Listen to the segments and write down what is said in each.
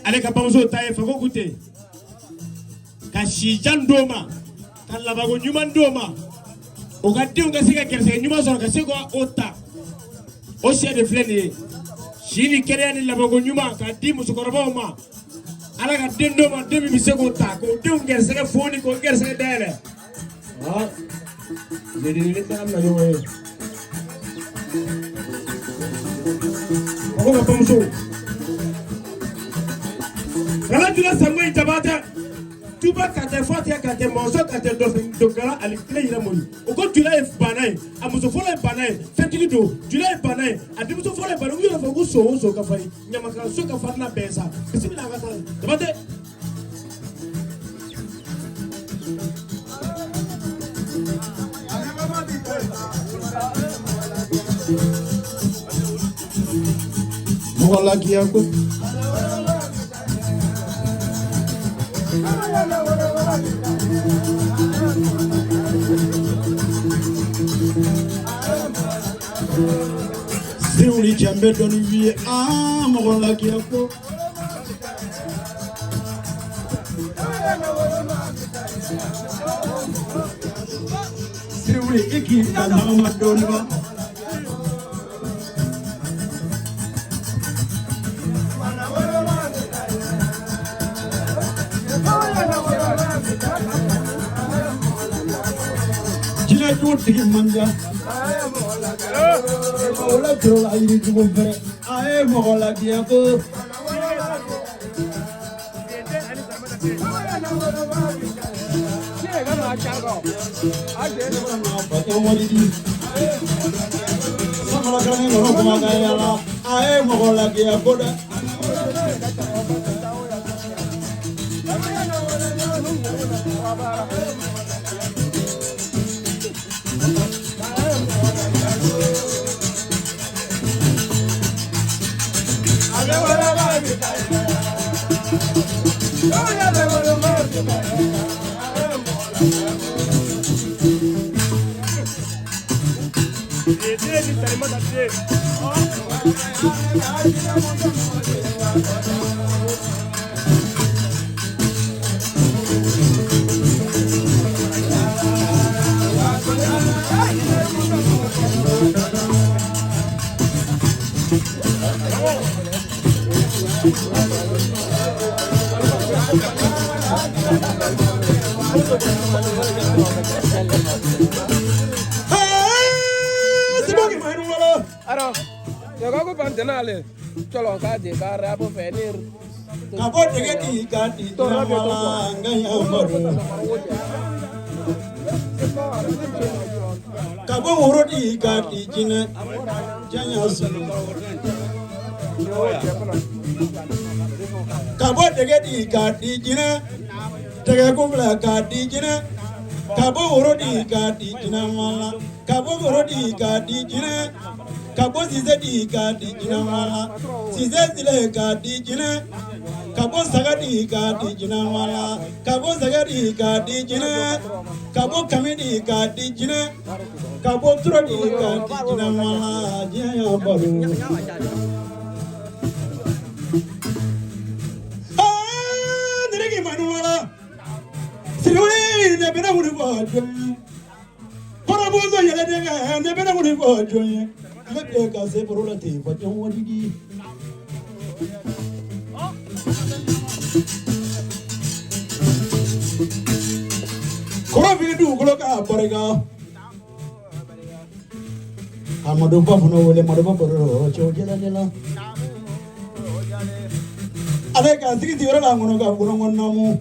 Ale ka bamuso ta ye fago kute ka sijan doma ka labago nyuman doma o ka denw ka se ka gɛrɛsɛgɛ ɲuman sɔrɔ ka se ka o ta o sɛ de filɛ nin ye si ni kɛnɛya ni labago ɲuman ka di musokɔrɔbaw ma ala ka den dɔ ma den min bɛ se k'o ta k'o denw gɛrɛsɛgɛ foni k'o gɛrɛsɛgɛ dayɛlɛ Ah, jadi ini kan na yo eh. Ako nga pamuso. Kala jula samay tabata. Tuba kate fatia kate monso kate dogala ali kle ira moni. Oko jula e banai, amuso fola e banai, fetiki do, jula e banai, adimuso fola e banai, uyo na fogu so ka fari. Nyamaka so ka farna besa. Bismillah ka sala. Tabate. Mola kiako. Siruli chambe doni vie mola kiako. Siruli iki na doni ba. Tigi manja mola trola iri tugo fere ae mola dia ko sama kali ngoro kuma kaya la ae mola dia ko da Tenale, cholo kadi kara po fenir. Kabo dege di kadi mala ngaya bodo. Kabo uro di kadi jine janya sulu. Kabo dege di kadi jine dege kumla kadi jine. Kabo uro di kadi jine mala. Kabo uro di kadi jine. Kabo size di kadi jina mala, size zile kadi jina. Kabo saga di kadi jina mala, kabo saga di kadi jina. Kabo kami di kadi jina, kabo turo di kadi jina mala, jina ya baru. Ah, nirigi manu mala, sirui ne bena muni bojo. Kora bozo yele denga ne bena muni bojo. Let ka se parola te fajon wadigi kora vidu koloka borega amado bafuno wole mado baboro chojela nela ale ka sigi tiwara la ngono ka ngono ngonamu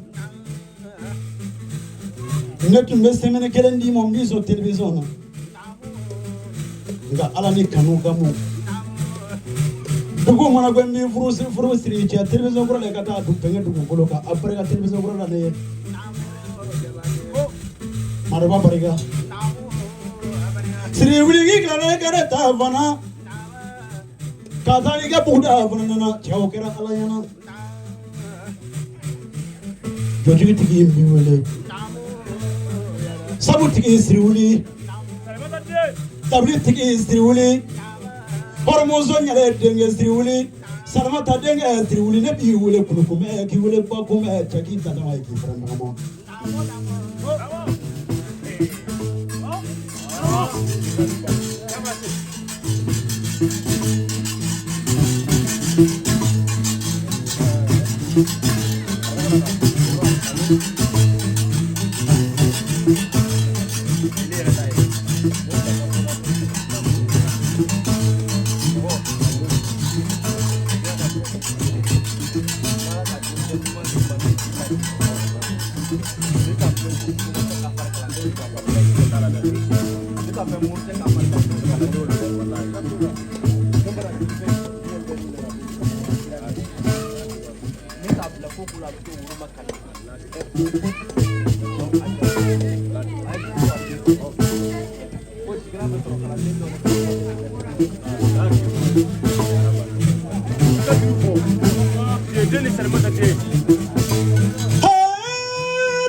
netu mesemene kelendi mo mbiso television nga ala ni kanu gamu dugu mana gwe mi furu siri che television ko le kata du penge dugu ko ka apre ka television ko la ne marba bariga siri wuli gi kala kare ta vana kazali ga buda vana na chao kera ala yana joji tigi mi wele sabu tigi siri wuli tabli tigi siri wuli hormozo nyale denge siri wuli salmata denge siri wuli ne bi wule kulukume ki wule ba kume chaki tadama ki frama mo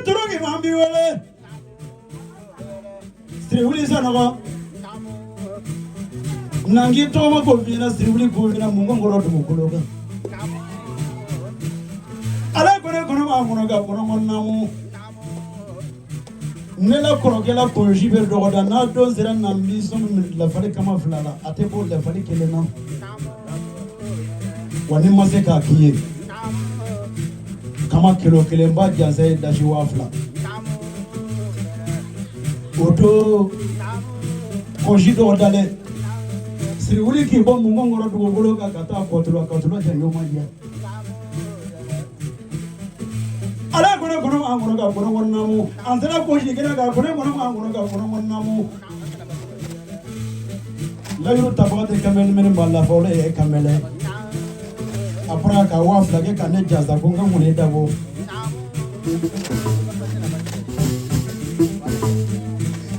Turuki mambi wale. Siruli sana nangi toma ko vina siruli ko vina mungo ngoro to mukologa. Ala kono ma monoga kono namu. Nela korogela konji be dogoda na do zera nambi so la fale kama flala ate bo la fale kelena. Wani maseka kiye. Kama kilo kelemba janse dashi wafla oto konji do dale siruli ki bo mungo ngoro do golo ka kata kotolo janyo madia ala kono amoro ga kono wonnamu antara konji kena ga kono amoro ga kono wonnamu la yoro tabate kamel men balla fole e kamele après ka wafla ke kane jaza ko ngam ne dabo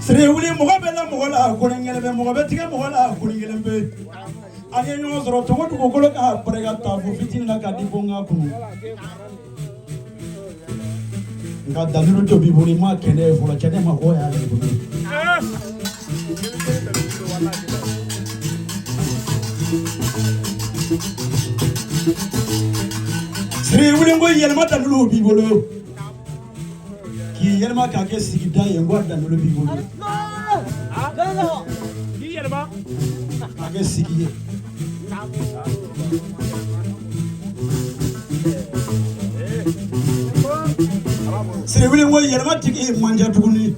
sire wuli mo ga bela mo la ko ngel be mo ga betiga mo la ko ngel be ani nyo zoro to ko ko ka après ga ta fu fitin na ka di bonga ku nga dalilu to bi boni ma kene fu la chane ma ko ya le bu Sire wuli ngo yelma dalilu bi bolo ki yelma ka ke sigida ye ngo dalilu bi bolo Ki yelma ka ke sigiye sire wuli ngo yelma tigi manja tuguni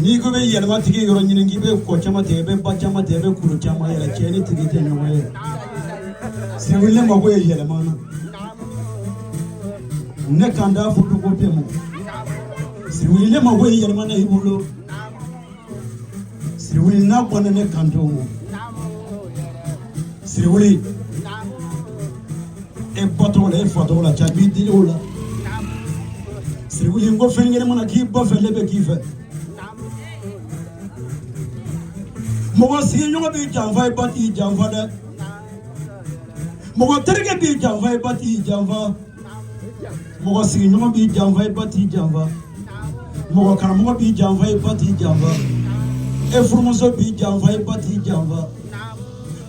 ni ko be yelma tigi yoro nyini ngi be ko chama te be ba chama te be kulu chama yela cheni tigi te no we sire wuli mo ko yelma na ne kanda futu ko pe mo sire wuli mo ko yelma na ibulo sire wuli na ko ne kanto mo sire wuli e patron e foto la chabi di ola sire wuli ngo fe ngere mo na ki bo fe lebe ki fe mo si nyongo bi janva e bati janva da mo terge bi janva e bati janva mo si nyongo bi janva e bati janva mo karamo bi janva e bati janva e furmoso bi janva e bati janva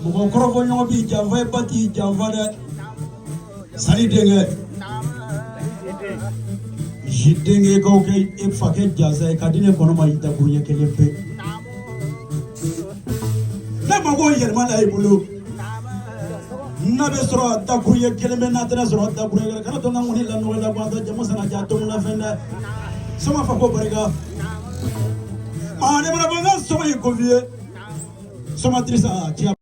mo korofo nyongo bi janva e bati janva da sali denge jidenge ko ke e fake jaza e kadine kono ma ita bunye kelempe na mago yelma la ibulu na be soro ta kuye kelembe na tena soro ta kuye kana to ngani la no la kwa to jamo sana ja to la fenda sama fa ko barega ma ne mara banga soma yi ko vie soma trisa